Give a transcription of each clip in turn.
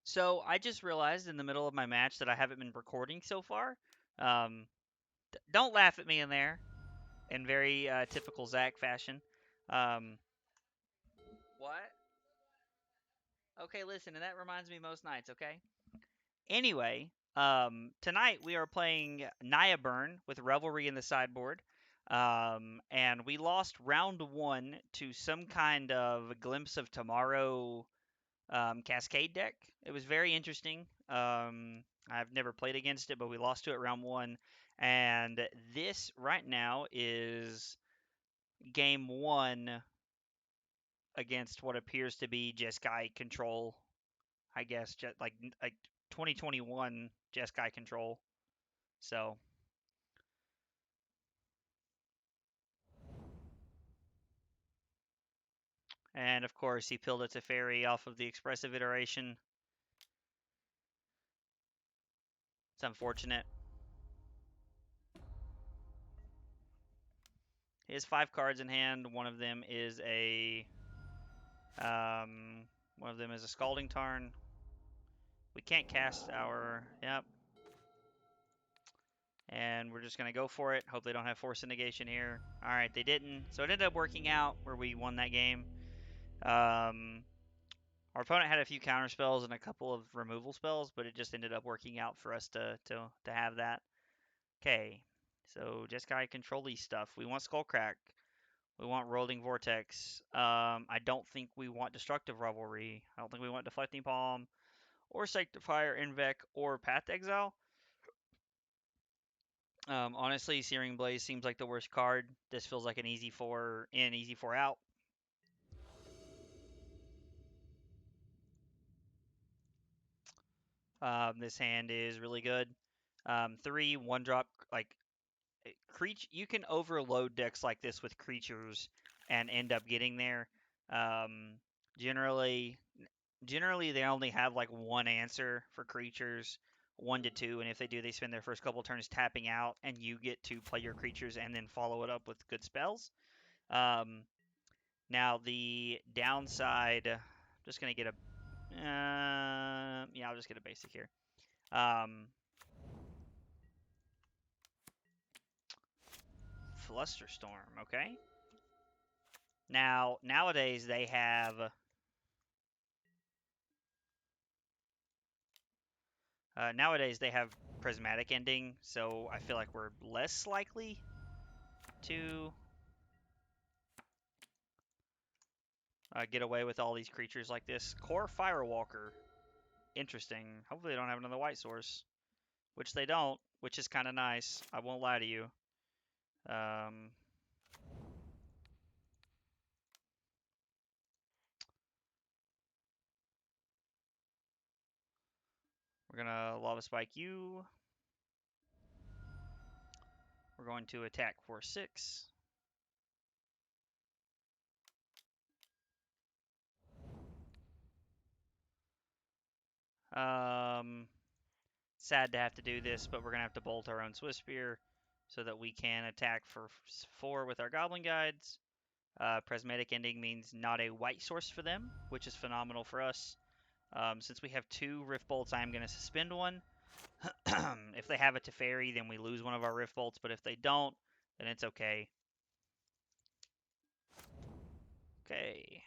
So I just realized in the middle of my match that I haven't been recording so far. Um, don't laugh at me in there, in very typical Zach fashion. Um, what? Okay, listen, and that reminds me most nights. Okay. Anyway, tonight we are playing Naya Burn with Revelry in the sideboard. And we lost round one to some kind of Glimpse of Tomorrow Cascade deck. It was very interesting. I've never played against it, but we lost to it round one. And this right now is game one against what appears to be Jeskai control. I guess like 2021 Jeskai control. So, and of course he pilled it to Fairy off of the expressive iteration. It's unfortunate. He has 5 cards in hand. One of them is a Scalding Tarn. We can't cast our yep. And we're just gonna go for it. Hope they don't have Force of Negation here. All right, they didn't. So it ended up working out where we won that game. Our opponent had a few counter spells and a couple of removal spells, but it just ended up working out for us to have that. Okay, so Jeskai control-y stuff. We want Skullcrack. We want Rolling Vortex. I don't think we want Destructive Revelry. I don't think we want Deflecting Palm or Sanctifier, Invec, or Path Exile. Honestly, Searing Blaze seems like the worst card. This feels like an easy 4 in, easy 4 out. This hand is really good. 3 1-drop, like you can overload decks like this with creatures and end up getting there. Um, generally, generally they only have like one answer for creatures, 1 to 2, and if they do, they spend their first couple turns tapping out, and you get to play your creatures and then follow it up with good spells. Now the downside, I'm just gonna get a, yeah, I'll just get a basic here. Flusterstorm, okay. Now nowadays they have prismatic ending, so I feel like we're less likely to get away with all these creatures like this. Core Firewalker, interesting. Hopefully they don't have another white source, which they don't, which is kind of nice. I won't lie to you. We're gonna Lava Spike you. We're going to attack for 6. Sad to have to do this, but we're gonna have to bolt our own Swiss Spear so that we can attack for 4 with our Goblin Guides. Prismatic Ending means not a white source for them, which is phenomenal for us. Since we have 2 Rift Bolts, I am going to suspend one. If they have a Teferi, then we lose one of our Rift Bolts, but if they don't, then it's okay. Okay.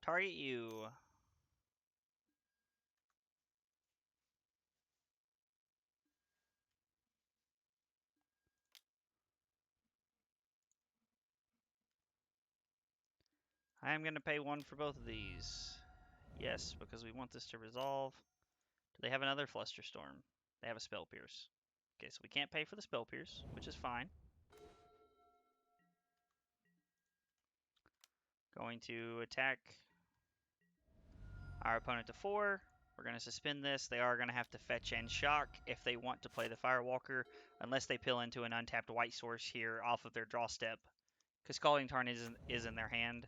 Target you. I am going to pay 1 for both of these. Yes, because we want this to resolve. Do they have another Flusterstorm? They have a Spell Pierce. Okay, so we can't pay for the Spell Pierce, which is fine. Going to attack our opponent to 4. We're going to suspend this. They are going to have to fetch and shock if they want to play the Firewalker, unless they pill into an untapped white source here off of their draw step, because Scalding Tarn is in their hand.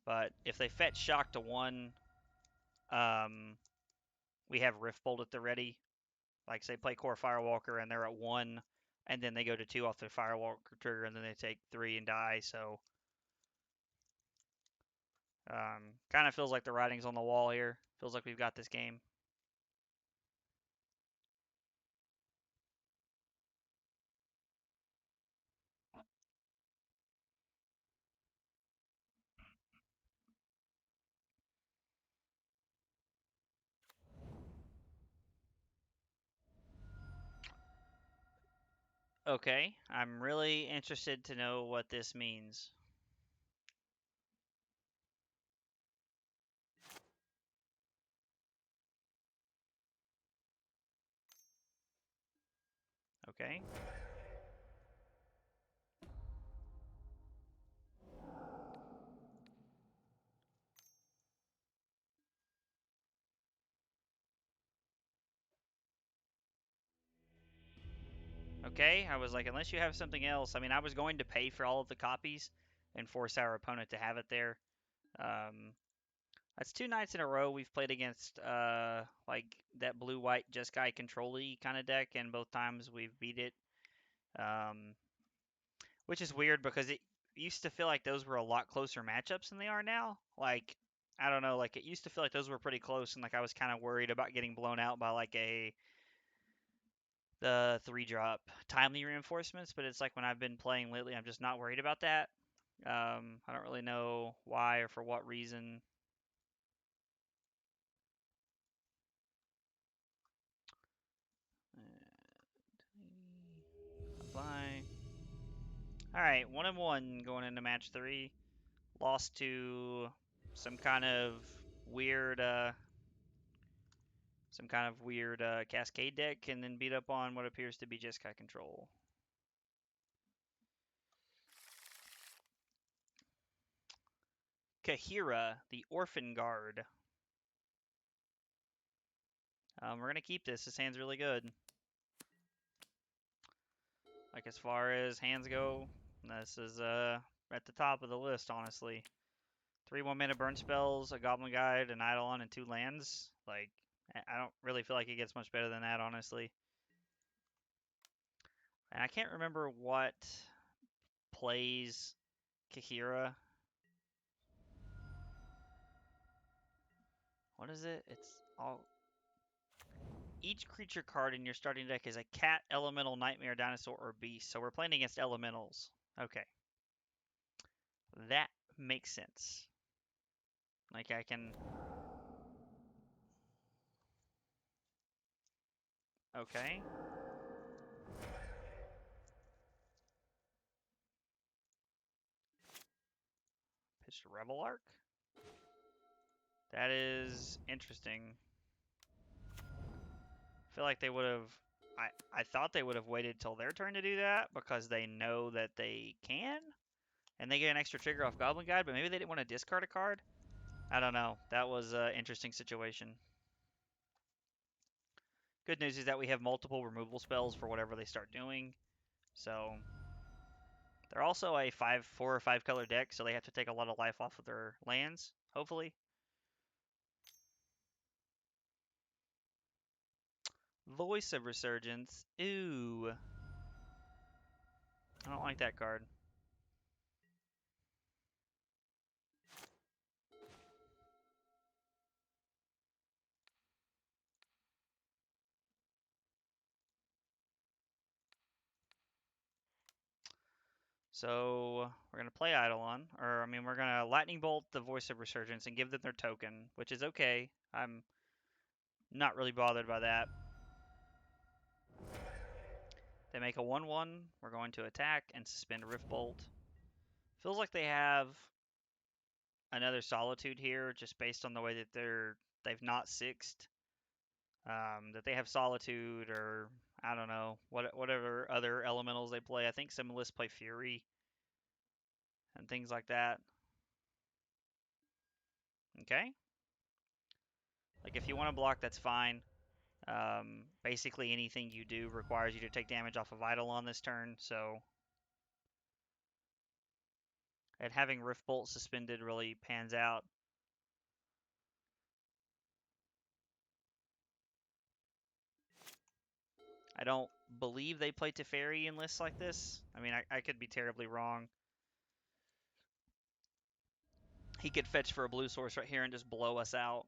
But if they fetch shock to 1, we have Rift Bolt at the ready. Like, say, play Core Firewalker and they're at 1, and then they go to 2 off their Firewalker trigger, and then they take 3 and die, so... kind of feels like the writing's on the wall here. Feels like we've got this game. Okay, I'm really interested to know what this means. Okay. Okay, I was like, unless you have something else. I mean, I was going to pay for all of the copies and force our opponent to have it there. That's 2 nights in a row we've played against like that blue-white Jeskai control-y kind of deck, and both times we've beat it. Which is weird because it used to feel like those were a lot closer matchups than they are now. Like, I don't know, like it used to feel like those were pretty close, and like I was kind of worried about getting blown out by like the 3-drop timely reinforcements. But it's like when I've been playing lately, I'm just not worried about that. I don't really know why or for what reason. Apply. All right, 1-1 going into match 3. Lost to some kind of weird Cascade deck, and then beat up on what appears to be Jeskai control. Kahira, the Orphan Guard. We're going to keep this. This hand's really good. Like, as far as hands go, this is at the top of the list, honestly. 3 1-mana burn spells, a Goblin Guide, an Eidolon, and 2 lands. Like, I don't really feel like it gets much better than that, honestly. And I can't remember what plays Kahira. What is it? It's all... Each creature card in your starting deck is a cat, elemental, nightmare, dinosaur, or beast. So we're playing against elementals. Okay. That makes sense. Like, I can... Okay. Pitched a Revel Arc. That is interesting. I feel like they would have... I thought they would have waited till their turn to do that because they know that they can. And they get an extra trigger off Goblin Guide, but maybe they didn't want to discard a card. I don't know. That was an interesting situation. Good news is that we have multiple removal spells for whatever they start doing. So they're also a 4 or 5 color deck, so they have to take a lot of life off of their lands, hopefully. Voice of Resurgence. Ooh. I don't like that card. So we're going to play Eidolon, or I mean, we're going to Lightning Bolt the Voice of Resurgence and give them their token, which is okay. I'm not really bothered by that. They make a 1/1. We're going to attack and suspend Rift Bolt. Feels like they have another Solitude here, just based on the way that they've not sixed. That they have Solitude, or I don't know, whatever other elementals they play. I think some lists play Fury and things like that. Okay. Like, if you want to block, that's fine. Basically, anything you do requires you to take damage off of Eidolon this turn, so... And having Rift Bolt suspended really pans out. I don't believe they play Teferi in lists like this. I mean, I could be terribly wrong. He could fetch for a blue source right here and just blow us out.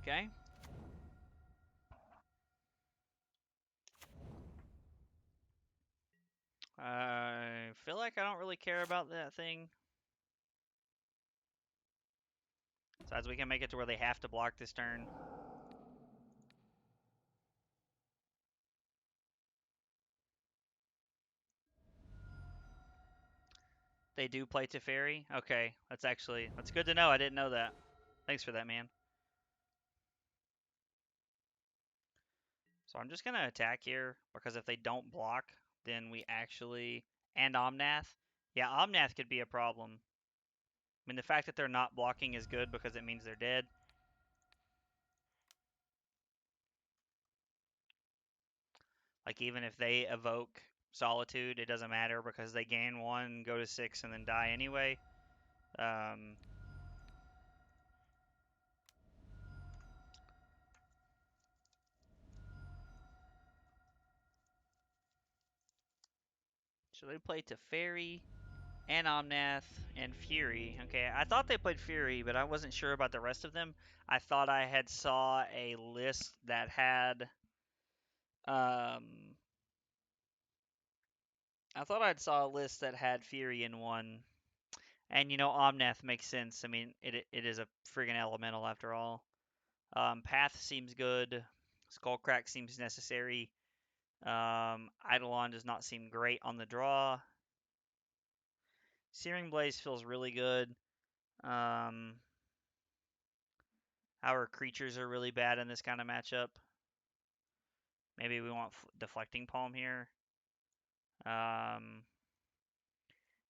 Okay. I feel like I don't really care about that thing. Besides, we can make it to where they have to block this turn. They do play Teferi? Okay, that's good to know. I didn't know that. Thanks for that, man. So I'm just going to attack here, because if they don't block, then we actually... And Omnath? Yeah, Omnath could be a problem. I mean, the fact that they're not blocking is good because it means they're dead. Like, even if they evoke Solitude, it doesn't matter because they gain 1, go to 6, and then die anyway. So they play Teferi and Omnath and Fury. Okay, I thought they played Fury, but I wasn't sure about the rest of them. I thought I had saw a list that had I thought I'd saw a list that had Fury in one. And you know, Omnath makes sense. I mean, it is a friggin' elemental after all. Path seems good. Skullcrack seems necessary. Eidolon does not seem great on the draw. Searing Blaze feels really good. Our creatures are really bad in this kind of matchup. Maybe we want Deflecting Palm here.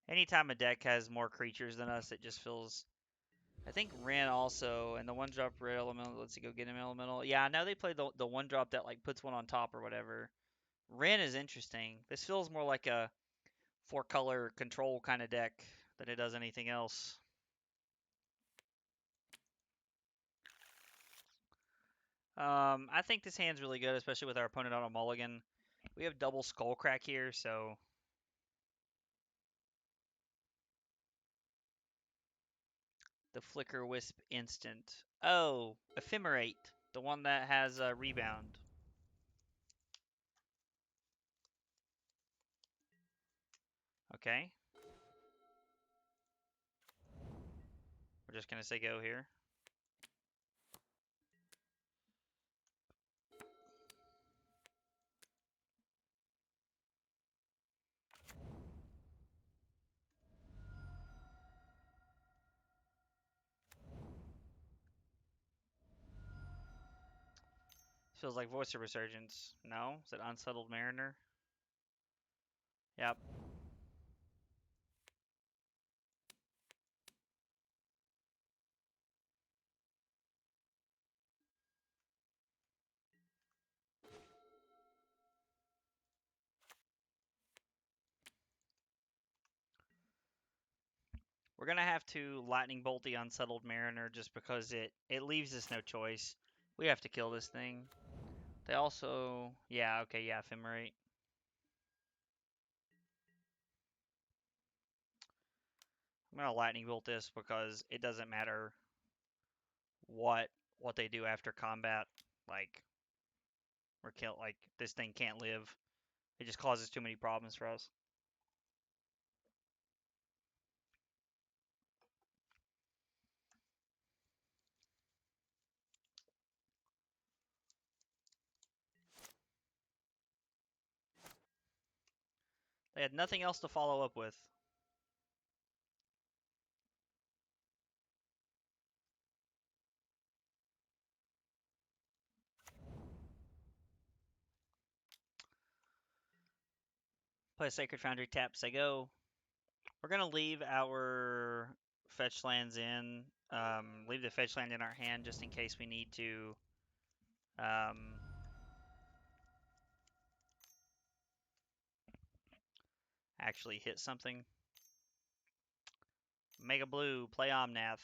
Anytime a deck has more creatures than us, it just feels... I think Ren also, and the one-drop red elemental lets you go get him elemental. Yeah, I know they play the one-drop that like puts one on top or whatever. Ren is interesting. This feels more like a 4-color control kind of deck than it does anything else. I think this hand's really good, especially with our opponent on a mulligan. We have double Skullcrack here, so... The Flicker Wisp instant. Oh, Ephemerate. The one that has a rebound. Okay. We're just going to say go here. Feels like Voice of Resurgence. No? Is it Unsettled Mariner? Yep. We're going to have to Lightning Bolt the Unsettled Mariner just because it leaves us no choice. We have to kill this thing. They also... Yeah, okay, yeah, Ephemerate. I'm going to Lightning Bolt this because it doesn't matter what they do after combat. Like, this thing can't live. It just causes too many problems for us. They had nothing else to follow up with. Play a Sacred Foundry, tap, say go. We're going to leave our fetch lands in. Leave the fetch land in our hand just in case we need to. actually hit something. Mega Blue, play Omnath.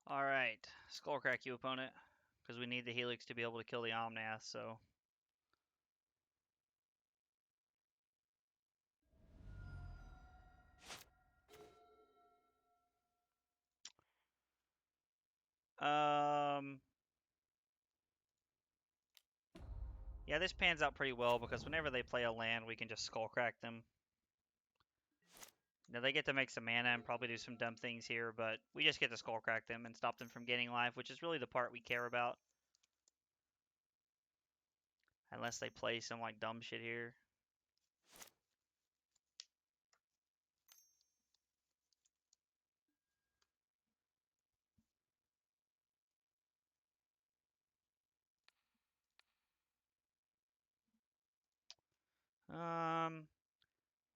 Alright, Skullcrack you, opponent. Because we need the Helix to be able to kill the Omnath, so... Yeah, this pans out pretty well because whenever they play a land, we can just Skullcrack them. Now they get to make some mana and probably do some dumb things here, but we just get to Skullcrack them and stop them from gaining life, which is really the part we care about. Unless they play some like dumb shit here.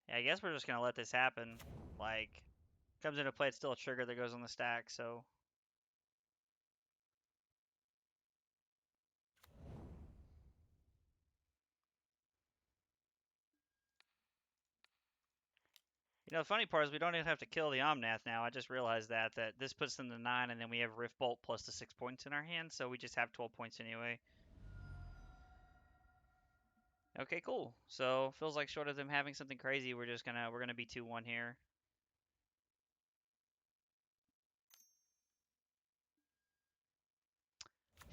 Yeah, I guess we're just gonna let this happen. Like, comes into play, it's still a trigger that goes on the stack, so. You know, the funny part is we don't even have to kill the Omnath now. I just realized that this puts them to 9, and then we have Rift Bolt plus the 6 points in our hand, so we just have 12 points anyway. Okay, cool. So feels like short of them having something crazy, we're gonna be 2-1 here.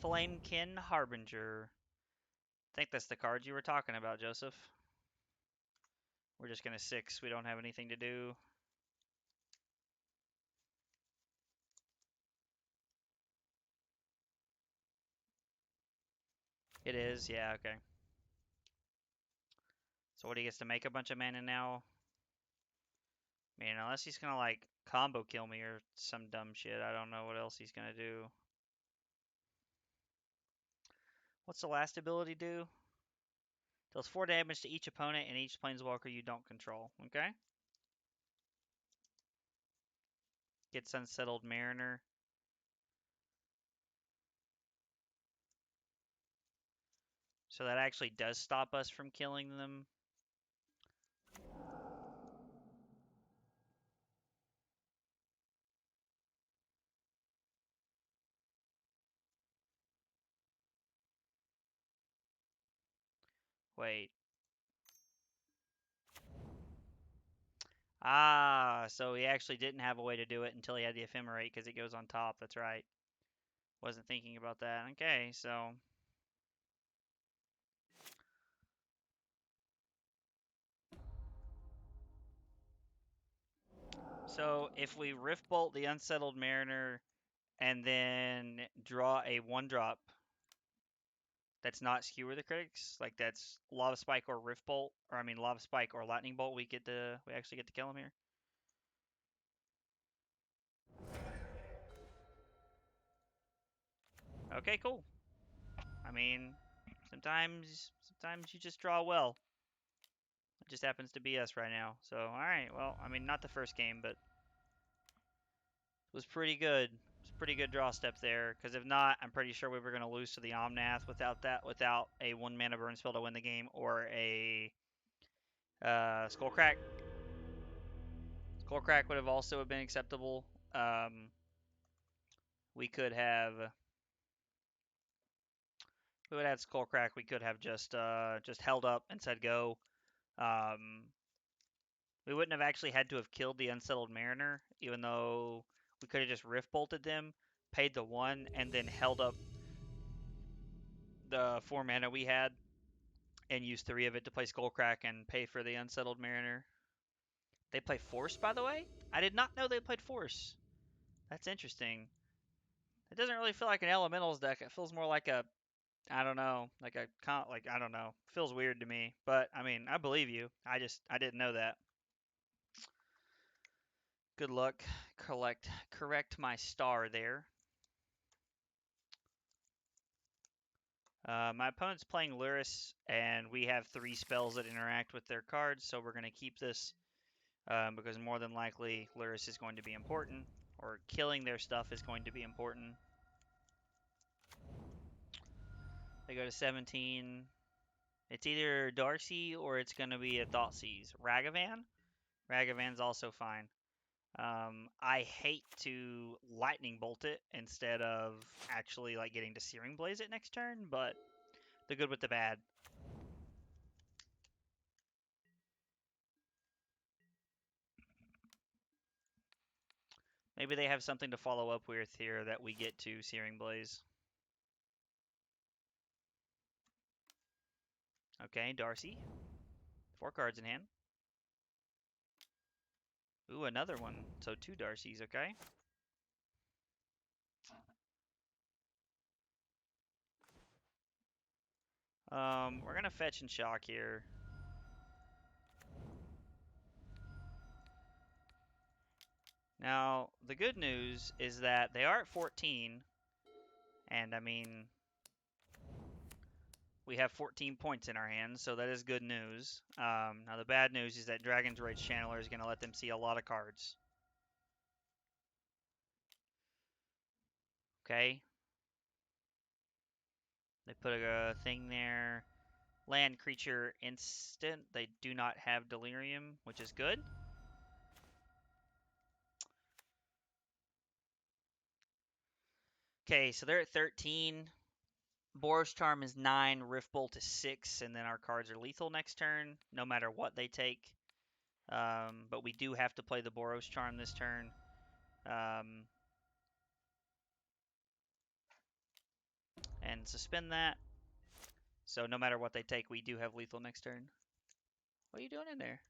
Flamekin Harbinger. I think that's the card you were talking about, Joseph. We're just gonna 6. We don't have anything to do. It is, yeah, okay. So what, he gets to make a bunch of mana now? I mean, unless he's gonna like combo kill me or some dumb shit, I don't know what else he's gonna do. What's the last ability do? Deals 4 damage to each opponent and each planeswalker you don't control. Okay. Gets Unsettled Mariner. So that actually does stop us from killing them. Wait. Ah, so he actually didn't have a way to do it until he had the Ephemerate because it goes on top. That's right. Wasn't thinking about that. Okay, so... So if we Rift Bolt the Unsettled Mariner and then draw a 1-drop that's not Skewer the Critics, like that's Lava Spike or Rift Bolt, or I mean Lava Spike or Lightning Bolt, we actually get to kill him here. Okay, cool. I mean, sometimes you just draw well. It just happens to be us right now. So, all right. Well, I mean, not the first game, but it was pretty good. It's a pretty good draw step there. Because if not, I'm pretty sure we were going to lose to the Omnath without a 1-mana burn spell to win the game or a Skullcrack. Skullcrack would have also been acceptable. We could have. We would have Skullcrack. We could have just held up and said go. We wouldn't have actually had to have killed the Unsettled Mariner, even though we could have just Rift Bolted them, paid the 1, and then held up the 4 mana we had, and used 3 of it to play Skullcrack and pay for the Unsettled Mariner. They play Force, by the way? I did not know they played Force. That's interesting. It doesn't really feel like an Elementals deck. It feels more like a, I don't know, I don't know. Feels weird to me. But, I mean, I believe you. I didn't know that. Good luck. Correct my star there. My opponent's playing Luris, and we have 3 spells that interact with their cards, so we're going to keep this because more than likely Luris is going to be important, or killing their stuff is going to be important. They go to 17. It's either Darcy or it's going to be a Thoughtseize. Ragavan? Ragavan's also fine. I hate to lightning bolt it instead of actually like getting to Searing Blaze it next turn, but the good with the bad. Maybe they have something to follow up with here that we get to Searing Blaze. Okay, Darcy. 4 cards in hand. Ooh, another one. So 2 Darcys, okay. We're gonna fetch and shock here. Now, the good news is that they are at 14, and I mean, we have 14 points in our hands, so that is good news. Now, the bad news is that Dragon's Rage Channeler is going to let them see a lot of cards. Okay. They put a thing there. Land creature instant. They do not have Delirium, which is good. Okay, so they're at 13. Boros Charm is 9, Rift Bolt is 6, and then our cards are lethal next turn, no matter what they take. But we do have to play the Boros Charm this turn. And suspend that. So no matter what they take, we do have lethal next turn. What are you doing in there?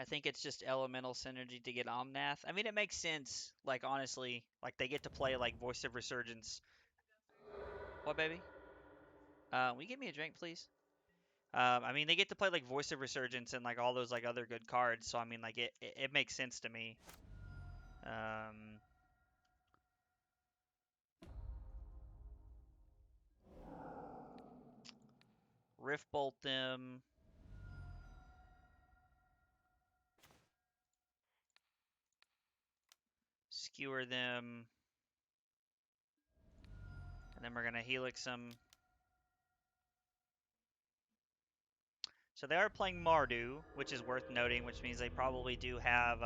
I think it's just elemental synergy to get Omnath. I mean, it makes sense. Like, honestly, like they get to play like Voice of Resurgence. What, baby? Will you get me a drink, please? I mean, they get to play like Voice of Resurgence and like all those like other good cards. So I mean, like it makes sense to me. Rift Bolt them. Skewer them. And then we're going to Helix them. So they are playing Mardu, which is worth noting, which means they probably do have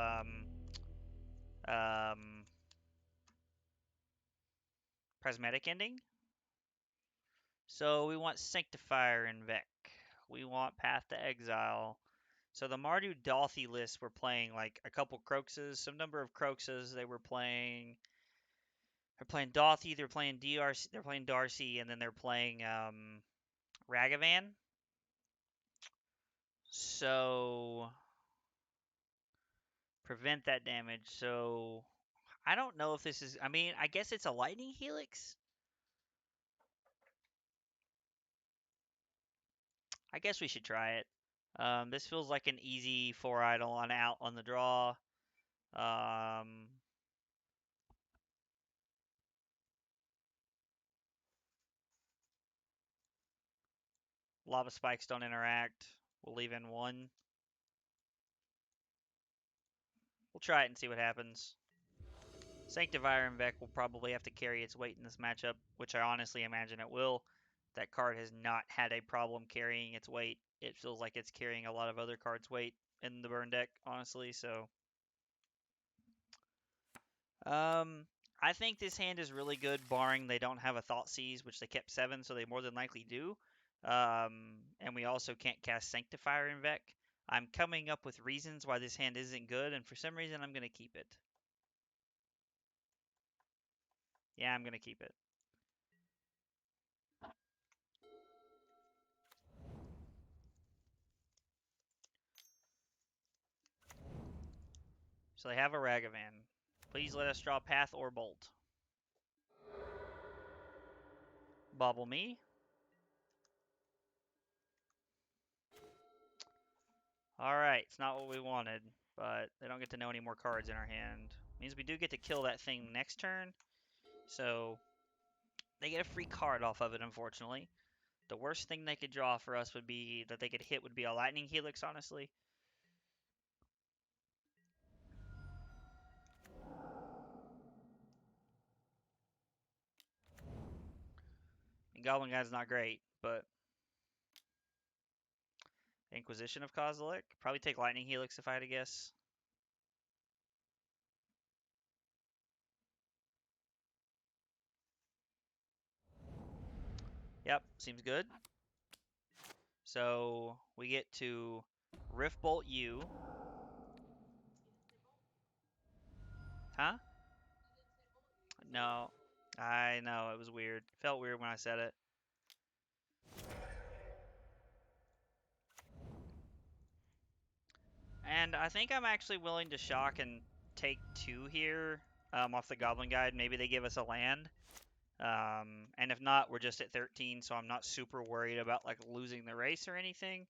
Prismatic Ending. So we want Sanctifier and Vec. We want Path to Exile. So the Mardu Dolthy list, we're playing like a couple Croxes, some number of Croxes. They're playing Dolthy, they're playing DRC, they're playing Darcy, and then they're playing Ragavan. So prevent that damage. So I don't know if this is. I mean, I guess it's a Lightning Helix. I guess we should try it. This feels like an easy 4 idle on out on the draw. Lava Spikes don't interact. We'll leave in 1. We'll try it and see what happens. Sanctifier and Vec will probably have to carry its weight in this matchup, which I honestly imagine it will. That card has not had a problem carrying its weight. It feels like it's carrying a lot of other cards' weight in the burn deck, honestly, so. I think this hand is really good, barring they don't have a Thoughtseize, which they kept 7, so they more than likely do. And we also can't cast Sanctifier in Vec. I'm coming up with reasons why this hand isn't good, and for some reason I'm going to keep it. Yeah, I'm going to keep it. So they have a Ragavan. Please let us draw Path or Bolt. Bobble me. Alright, it's not what we wanted, but they don't get to know any more cards in our hand. Means we do get to kill that thing next turn, so they get a free card off of it, unfortunately. The worst thing they could draw for us would be that they could hit would be a lightning helix, honestly. And Goblin Guy's not great, but Inquisition of Kozilek? Probably take lightning helix if I had to guess. Yep, seems good. So we get to Rift Bolt you. Huh? No. I know, it was weird. Felt weird when I said it. And I think I'm actually willing to shock and take 2 here off the Goblin Guide. Maybe they give us a land. And if not, we're just at 13, so I'm not super worried about like losing the race or anything.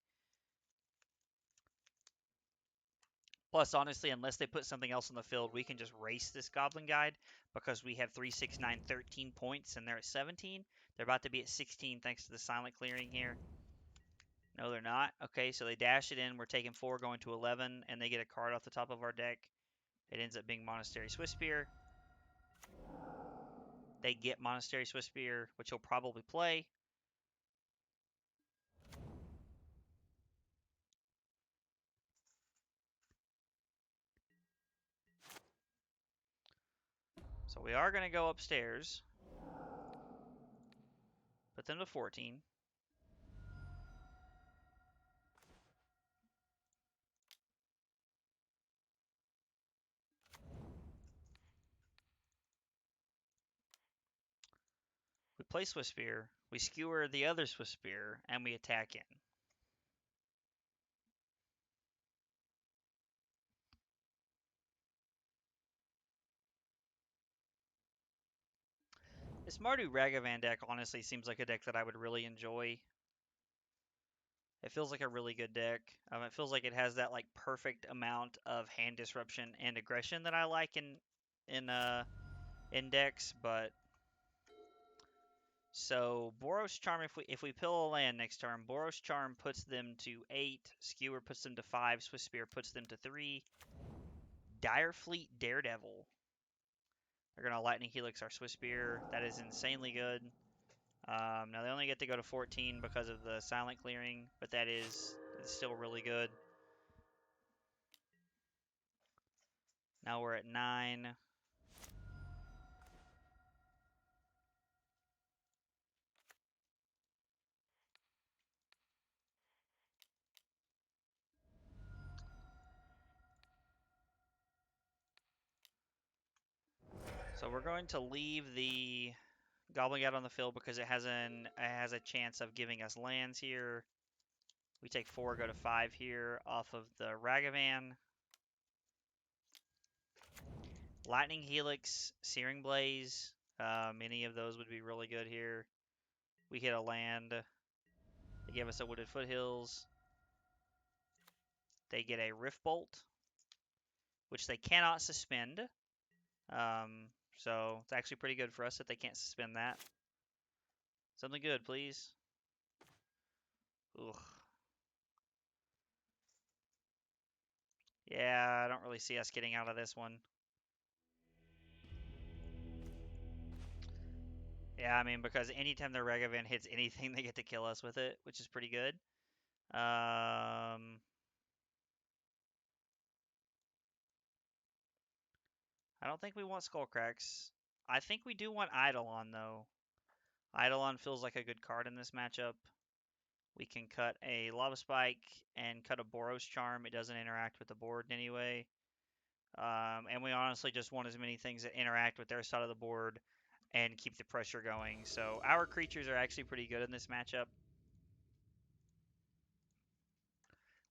Plus, honestly, unless they put something else on the field, we can just race this Goblin Guide because we have 3, 6, 9, 13 points and they're at 17. They're about to be at 16 thanks to the silent clearing here. No, they're not. Okay, so they dash it in. We're taking 4, going to 11, and they get a card off the top of our deck. It ends up being Monastery Swiftspear. They get Monastery Swiftspear, which he'll probably play. So we are going to go upstairs. Put them to 14. We play Swiftspear. We skewer the other Swiftspear, and we attack in. This Mardu Ragavan deck honestly seems like a deck that I would really enjoy. It feels like a really good deck. It feels like it has that like perfect amount of hand disruption and aggression that I like in decks. But so Boros Charm, if we pill a land next turn, Boros Charm puts them to 8, Skewer puts them to 5, Swiftspear puts them to 3. Direfleet Daredevil. They're gonna Lightning Helix our Swiftspear. That is insanely good. Now they only get to go to 14 because of the silent clearing, but it's still really good. Now we're at 9. So we're going to leave the Goblin Guide on the field because it has a chance of giving us lands here. We take 4, go to 5 here off of the Ragavan. Lightning Helix, Searing Blaze. Any of those would be really good here. We hit a land. They give us a Wooded Foothills. They get a Rift Bolt, which they cannot suspend. So it's actually pretty good for us that they can't suspend that. Something good, please. Ugh. Yeah, I don't really see us getting out of this one. Yeah, I mean, because anytime their Ragavan hits anything, they get to kill us with it, which is pretty good. I don't think we want Skullcracks. I think we do want Eidolon, though. Eidolon feels like a good card in this matchup. We can cut a Lava Spike and cut a Boros Charm. It doesn't interact with the board in any way. And we honestly just want as many things that interact with their side of the board and keep the pressure going. So our creatures are actually pretty good in this matchup.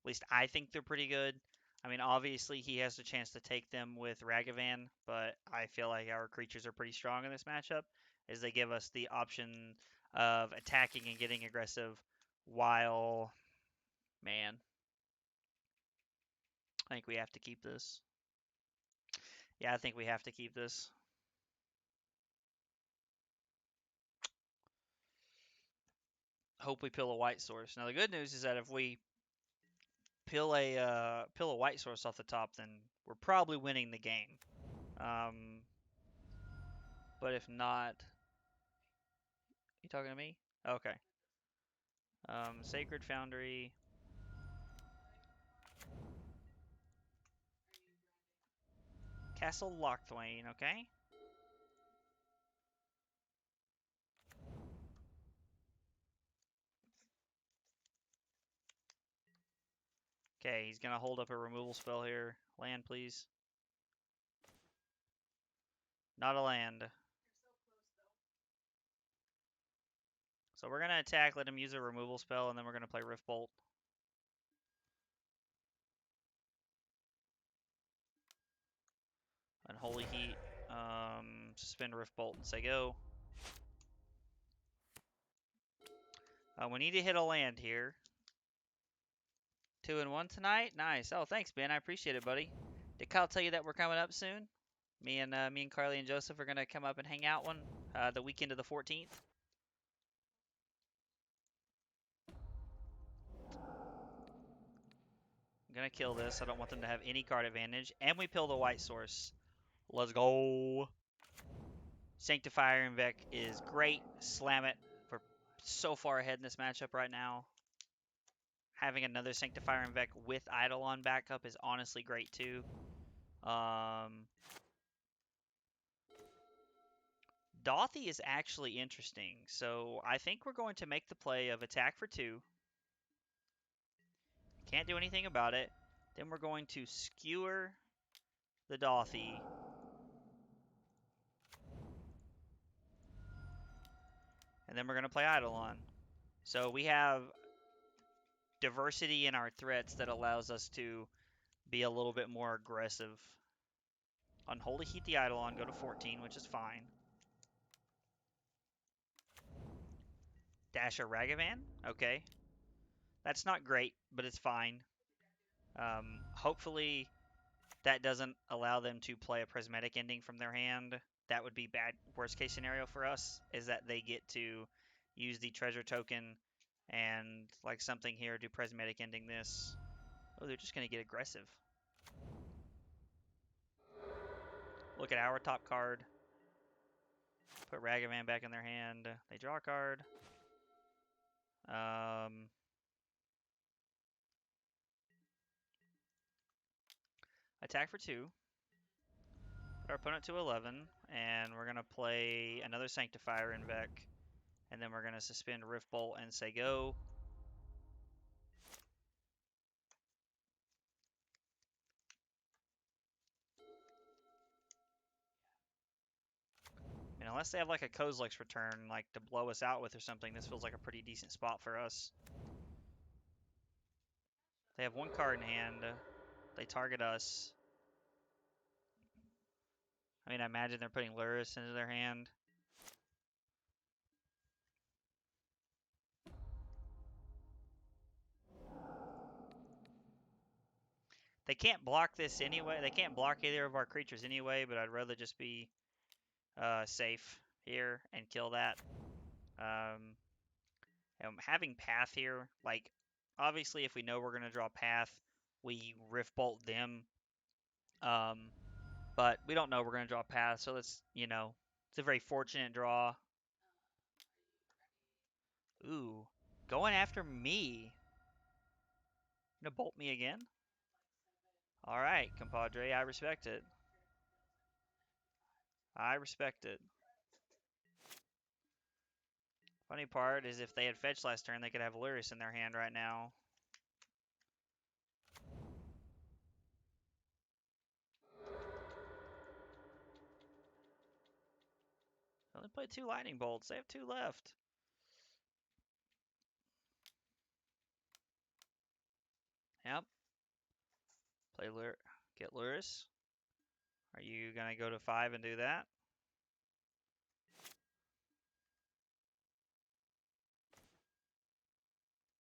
At least I think they're pretty good. I mean, obviously he has the chance to take them with Ragavan, but I feel like our creatures are pretty strong in this matchup as they give us the option of attacking and getting aggressive while, man, I think we have to keep this. Yeah, I think we have to keep this. Hope we pill a white source. Now the good news is that if we pill a white source off the top, then we're probably winning the game. But if not, you talking to me? Okay. Sacred Foundry. Castle Lochthwain, okay. Okay, he's gonna hold up a removal spell here. Land, please. Not a land. So we're gonna attack, let him use a removal spell, and then we're gonna play Rift Bolt. Unholy Heat. Suspend Rift Bolt and say go. We need to hit a land here. 2 and 1 tonight. Nice. Oh, thanks, Ben. I appreciate it, buddy. Did Kyle tell you that we're coming up soon? Me and Carly and Joseph are gonna come up and hang out the weekend of the 14th. I'm gonna kill this. I don't want them to have any card advantage. And we pill the white source. Let's go. Sanctifier Invec is great. Slam it. We're so far ahead in this matchup right now. Having another Sanctifier Invec with Eidolon backup is honestly great too. Dothy is actually interesting. So I think we're going to make the play of attack for 2. Can't do anything about it. Then we're going to skewer the Dothy. And then we're going to play Eidolon. So we have diversity in our threats that allows us to be a little bit more aggressive. Unholy Heat the Eidolon, go to 14, which is fine. Dash a Ragavan, okay. That's not great, but it's fine. Hopefully that doesn't allow them to play a Prismatic Ending from their hand. That would be bad. Worst case scenario for us is that they get to use the treasure token and like something here, do Prismatic Ending this. Oh, they're just going to get aggressive. Look at our top card. Put Ragavan back in their hand. They draw a card. Attack for 2. Put our opponent to 11. And we're going to play another Sanctifier Invec. And then we're going to suspend Rift Bolt and say go. And unless they have like a Kozilek's Return like to blow us out with or something, this feels like a pretty decent spot for us. They have 1 card in hand. They target us. I mean, I imagine they're putting Luris into their hand. They can't block this anyway. They can't block either of our creatures anyway, but I'd rather just be safe here and kill that. Having Path here, like, obviously if we know we're going to draw Path, we Rift Bolt them. But we don't know we're going to draw Path, so it's a very fortunate draw. Ooh, going after me. Gonna bolt me again? Alright, compadre, I respect it. I respect it. Funny part is if they had fetched last turn, they could have Luris in their hand right now. They only played 2 lightning bolts. They have 2 left. Yep. Get Luris. Are you gonna go to 5 and do that?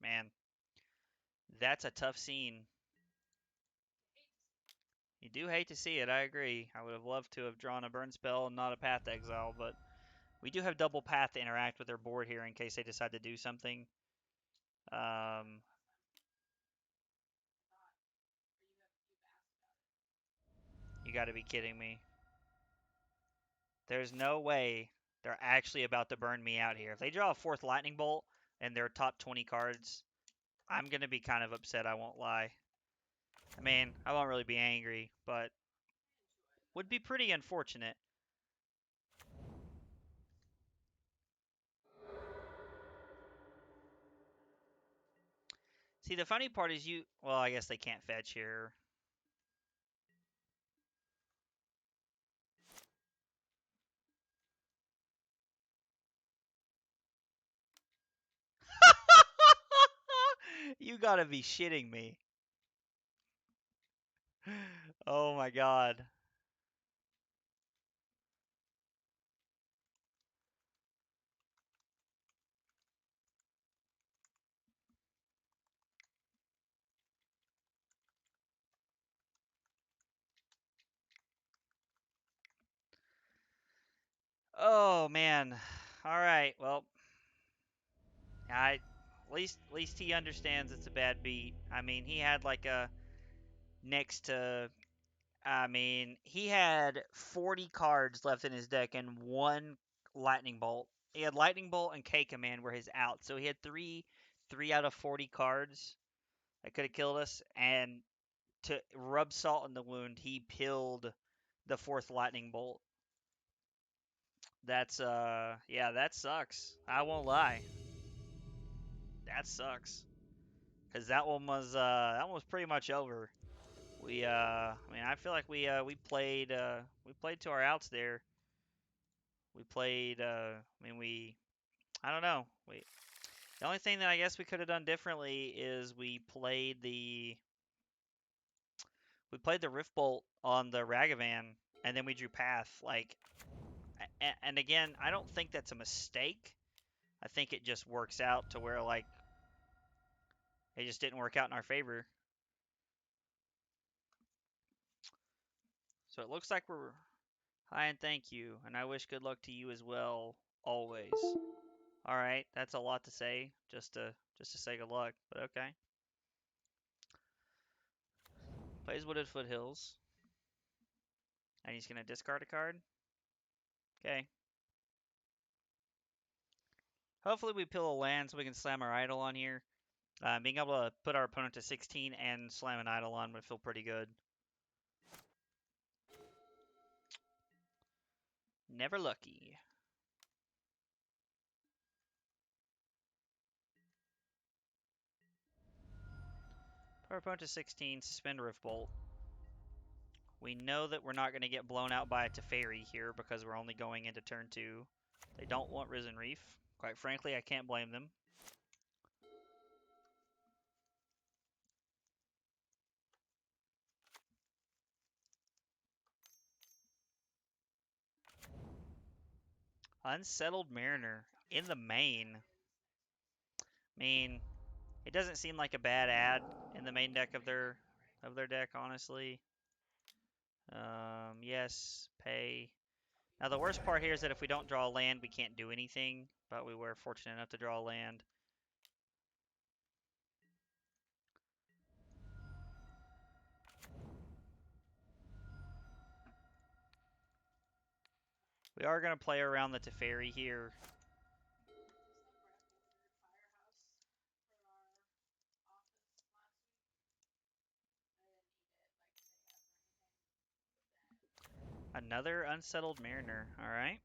Man, that's a tough scene. You do hate to see it, I agree. I would have loved to have drawn a burn spell and not a Path Exile, but we do have double path to interact with their board here in case they decide to do something. You got to be kidding me. There's no way they're actually about to burn me out here. If they draw a fourth Lightning Bolt and their top 20 cards, I'm going to be kind of upset, I won't lie. I mean, I won't really be angry, but would be pretty unfortunate. See, the funny part is well, I guess they can't fetch here. You gotta be shitting me. Oh my god. Oh man. All right. Well, at least he understands it's a bad beat. I mean, he had like a next to I mean, he had 40 cards left in his deck and one Lightning Bolt. He had Lightning Bolt and K Command were his outs. So he had three out of 40 cards that could have killed us. And to rub salt in the wound, he pilled the fourth Lightning Bolt. That's yeah, that sucks. I won't lie. That sucks. Cause that one was pretty much over. I mean, I feel like we played to our outs there. We played. I mean, I don't know. The only thing that I guess we could have done differently is we played the Rift Bolt on the Ragavan, and then we drew Path. Like, and again, I don't think that's a mistake. I think it just works out to where like it just didn't work out in our favor. So it looks like we're hi and thank you, and I wish good luck to you as well, always. All right, that's a lot to say, just to say good luck, but okay. Plays Wooded Foothills, and he's gonna discard a card. Okay. Hopefully we pill a land so we can slam our idol on here. Being able to put our opponent to 16 and slam an idol on would feel pretty good. Never lucky. Put our opponent to 16, suspend Riftbolt. We know that we're not going to get blown out by a Teferi here because we're only going into turn 2. They don't want Risen Reef. Quite frankly, I can't blame them. Unsettled Mariner in the main. I mean, it doesn't seem like a bad ad in the main deck of their deck, honestly. Yes, pay. Now the worst part here is that if we don't draw a land, we can't do anything, but we were fortunate enough to draw a land. We are going to play around the Teferi here. Another Unsettled Mariner, alright.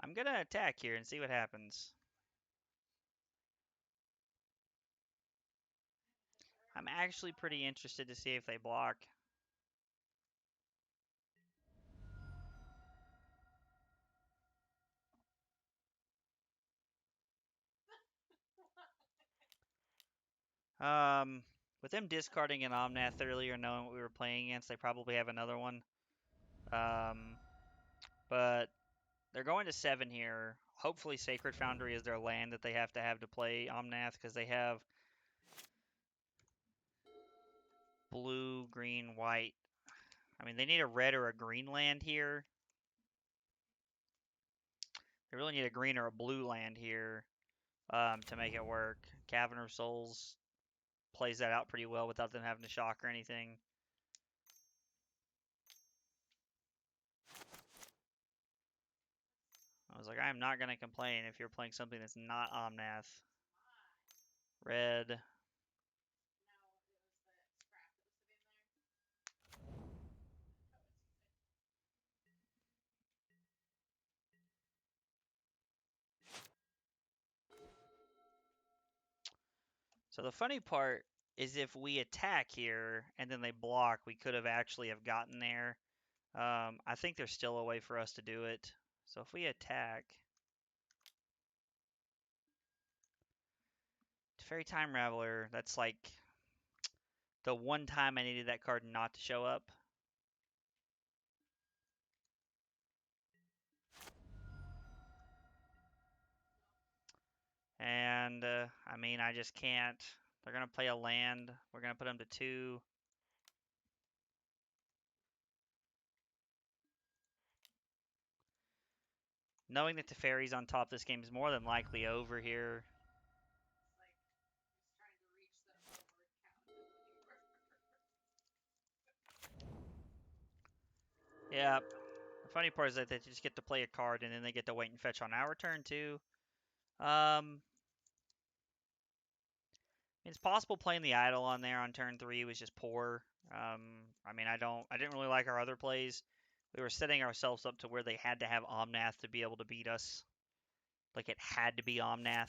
I'm going to attack here and see what happens. I'm actually pretty interested to see if they block. With them discarding an Omnath earlier, knowing what we were playing against, they probably have another one. But they're going to 7 here. Hopefully Sacred Foundry is their land that they have to play Omnath, because they have blue, green, white. I mean, they need a red or a green land here. They really need a green or a blue land here to make it work. Cavern of Souls plays that out pretty well without them having to shock or anything. I was like, I am not going to complain if you're playing something that's not Omnath. Red. So the funny part is if we attack here and then they block, we could have actually have gotten there. I think there's still a way for us to do it. So if we attack, Fairy Time Raveler, that's like the one time I needed that card not to show up. And, I mean, I just can't. They're going to play a land. We're going to put them to 2. Knowing that the fairy's on top, this game is more than likely over here. Yeah. The funny part is that they just get to play a card and then they get to wait and fetch on our turn too. It's possible playing the idol on there on turn 3 was just poor. I mean, I didn't really like our other plays. We were setting ourselves up to where they had to have Omnath to be able to beat us. Like it had to be Omnath.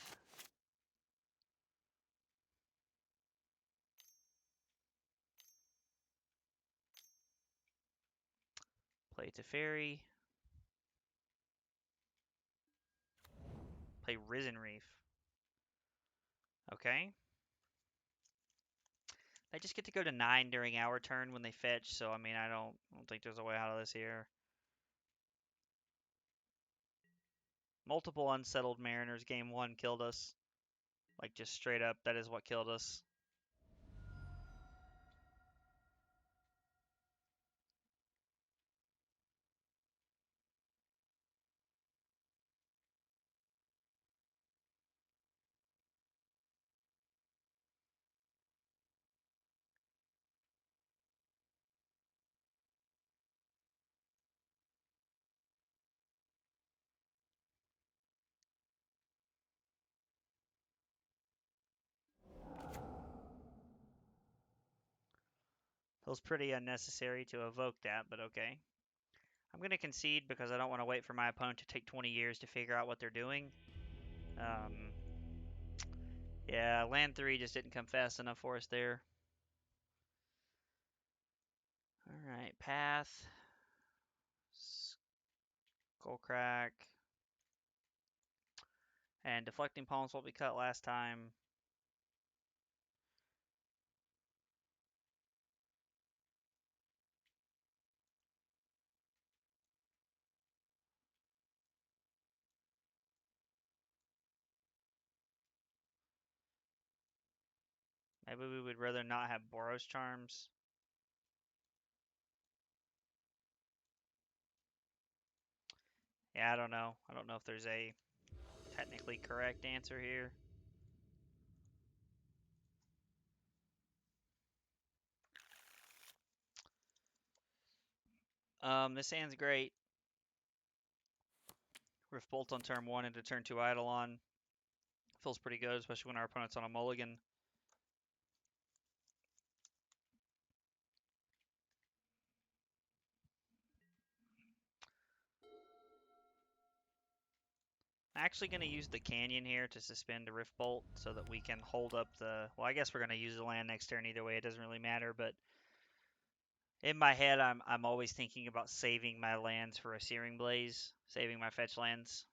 Play Teferi. Play Risen Reef. Okay. They just get to go to 9 during our turn when they fetch, so I mean, I don't think there's a way out of this here. Multiple Unsettled Mariners game 1 killed us. Like, just straight up, that is what killed us. Feels pretty unnecessary to evoke that, but okay. I'm going to concede because I don't want to wait for my opponent to take 20 years to figure out what they're doing. Yeah, land 3 just didn't come fast enough for us there. Alright, Path. Skullcrack. And Deflecting Palms what we cut last time. Maybe we would rather not have Boros Charms. Yeah, I don't know. I don't know if there's a technically correct answer here. This hand's great. Rift Bolt on turn 1 into turn 2 Eidolon. Feels pretty good, especially when our opponent's on a mulligan. I'm actually going to use the Canyon here to suspend a Rift Bolt so that we can hold up the... Well, I guess we're going to use the land next turn either way. It doesn't really matter, but in my head, I'm always thinking about saving my lands for a Searing Blaze, saving my fetch lands.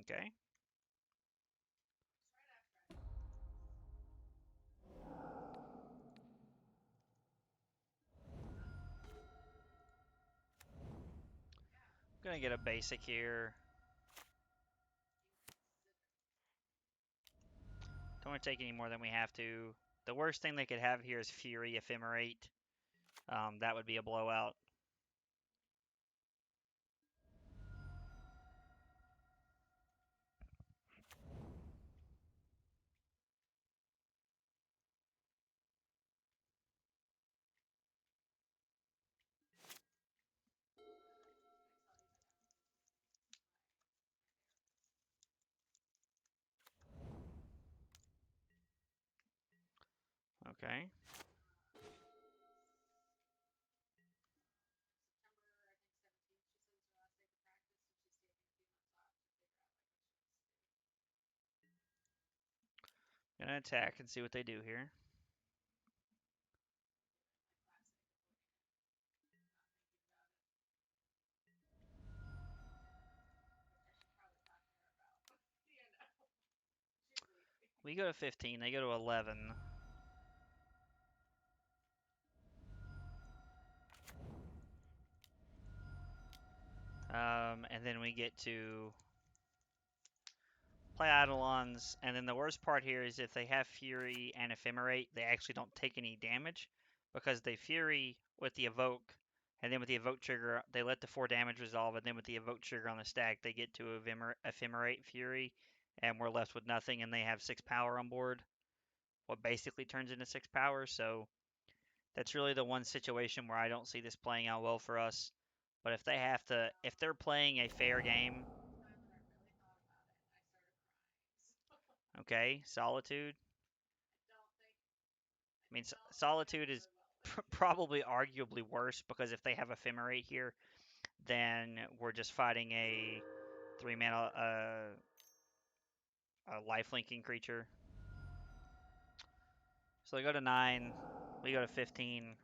Okay. Gonna get a basic here. Don't want to take any more than we have to. The worst thing they could have here is Fury Ephemerate. That would be a blowout. Okay. Gonna attack and see what they do here. We go to 15, they go to 11. And then we get to play Eidolons, and then the worst part here is if they have Fury and Ephemerate, they actually don't take any damage because they Fury with the Evoke, and then with the Evoke trigger, they let the 4 damage resolve, and then with the Evoke trigger on the stack, they get to Ephemerate Fury, and we're left with nothing, and they have 6 power on board, what basically turns into 6 power, so that's really the one situation where I don't see this playing out well for us. But if they have to, if they're playing a fair game, okay, Solitude. I mean, Solitude is probably arguably worse because if they have Ephemerate here, then we're just fighting a 3-mana a life linking creature. So they go to 9, we go to 15.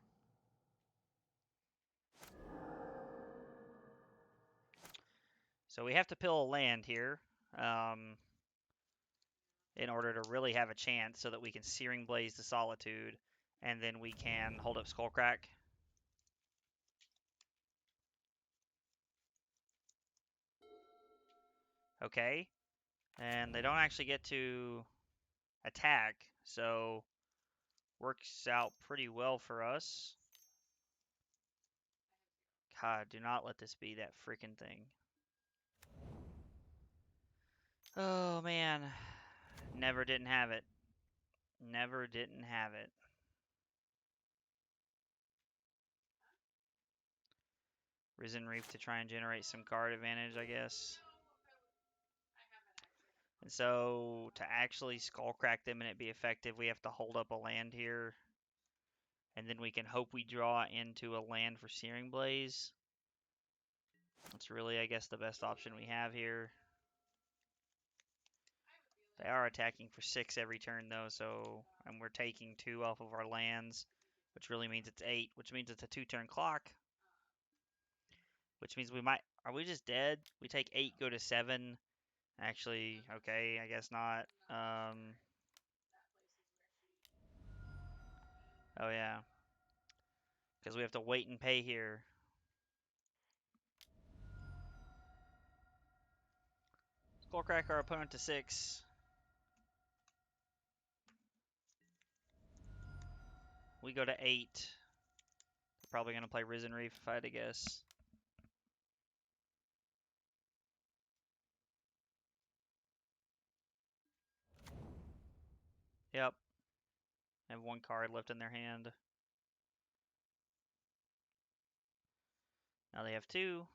So we have to pill a land here in order to really have a chance so that we can Searing Blaze the Solitude, and then we can hold up Skullcrack. Okay, and they don't actually get to attack, so works out pretty well for us. God, do not let this be that freaking thing. Oh, man. Never didn't have it. Never didn't have it. Risen Reef to try and generate some card advantage, I guess. And so, to actually Skullcrack them and it be effective, we have to hold up a land here. And then we can hope we draw into a land for Searing Blaze. That's really, I guess, the best option we have here. They are attacking for 6 every turn, though, so... And we're taking 2 off of our lands, which really means it's 8, which means it's a 2-turn clock. Which means we might... Are we just dead? We take 8, go to 7. Actually, okay, I guess not. Oh, yeah. Because we have to wait and pay here. Skullcrack our opponent to 6. We go to 8. They're probably going to play Risen Reef if I had to guess. Yep. They have 1 card left in their hand. Now they have 2.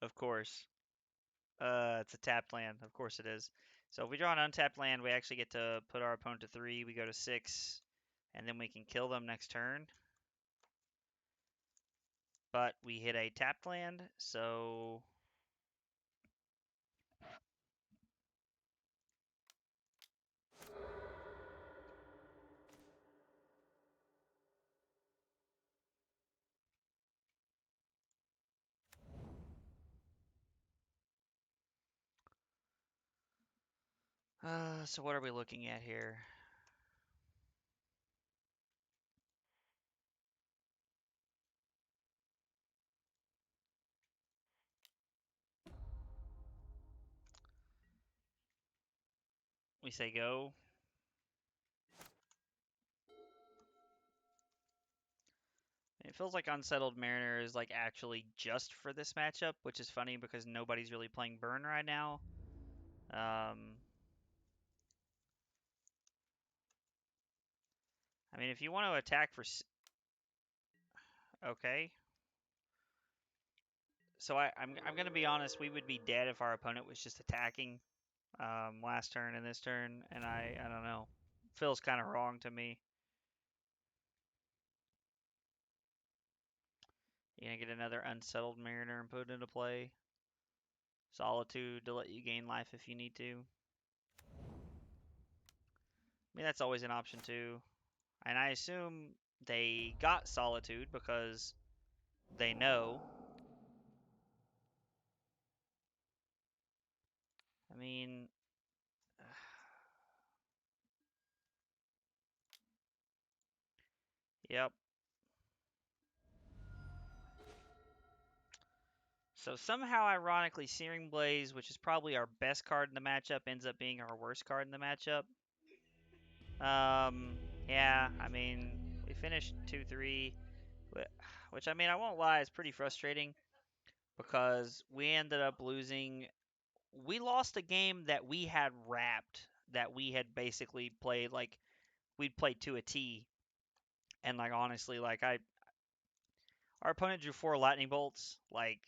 Of course. It's a tapped land. Of course it is. So if we draw an untapped land, we actually get to put our opponent to 3. We go to 6. And then we can kill them next turn. But we hit a tapped land, so... So what are we looking at here? We say go. It feels like Unsettled Mariner is like actually just for this matchup, which is funny because nobody's really playing Burn right now. I mean, if you want to attack for, okay. So I'm gonna be honest. We would be dead if our opponent was just attacking last turn and this turn, and I don't know. Feels kind of wrong to me. You're gonna get another Unsettled Mariner and put it into play. Solitude to let you gain life if you need to. I mean, that's always an option too. And I assume they got Solitude because they know. I mean, yep. So somehow, ironically, Searing Blaze, which is probably our best card in the matchup, ends up being our worst card in the matchup. Yeah, I mean, we finished 2-3, which I mean, I won't lie, is pretty frustrating because we ended up losing. We lost a game that we had wrapped, that we had basically played like we'd played to a T, and like honestly, like our opponent drew 4 lightning bolts, like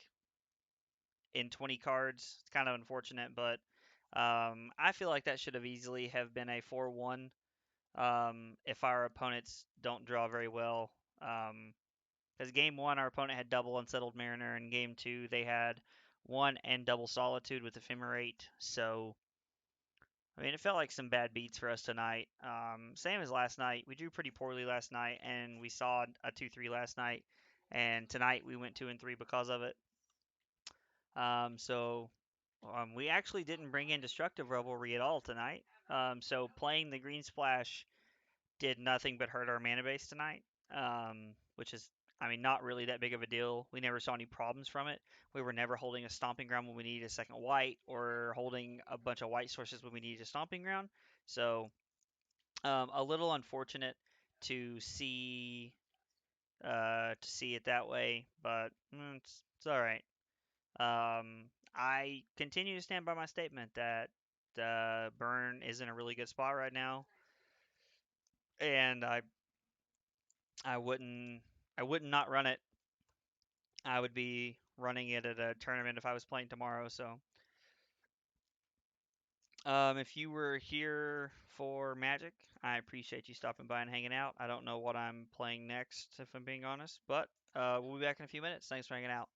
in 20 cards. It's kind of unfortunate, but I feel like that should have easily have been a 4-1 if our opponents don't draw very well. Because game one, our opponent had double Unsettled Mariner, and game two, they had one and double Solitude with Ephemerate. So, I mean, it felt like some bad beats for us tonight. Same as last night. We drew pretty poorly last night, and we saw a 2-3 last night. And tonight, we went 2-3 because of it. So, we actually didn't bring in Destructive Revelry at all tonight. So, playing the Green Splash did nothing but hurt our mana base tonight, which is, I mean, not really that big of a deal. We never saw any problems from it. We were never holding a Stomping Ground when we needed a second white, or holding a bunch of white sources when we needed a Stomping Ground. So, a little unfortunate to see it that way, but it's all right. I continue to stand by my statement that Burn is in a really good spot right now, and I wouldn't I wouldn't not run it. I would be running it at a tournament if I was playing tomorrow. So, if you were here for Magic, I appreciate you stopping by and hanging out. I don't know what I'm playing next, if I'm being honest, but we'll be back in a few minutes. Thanks for hanging out.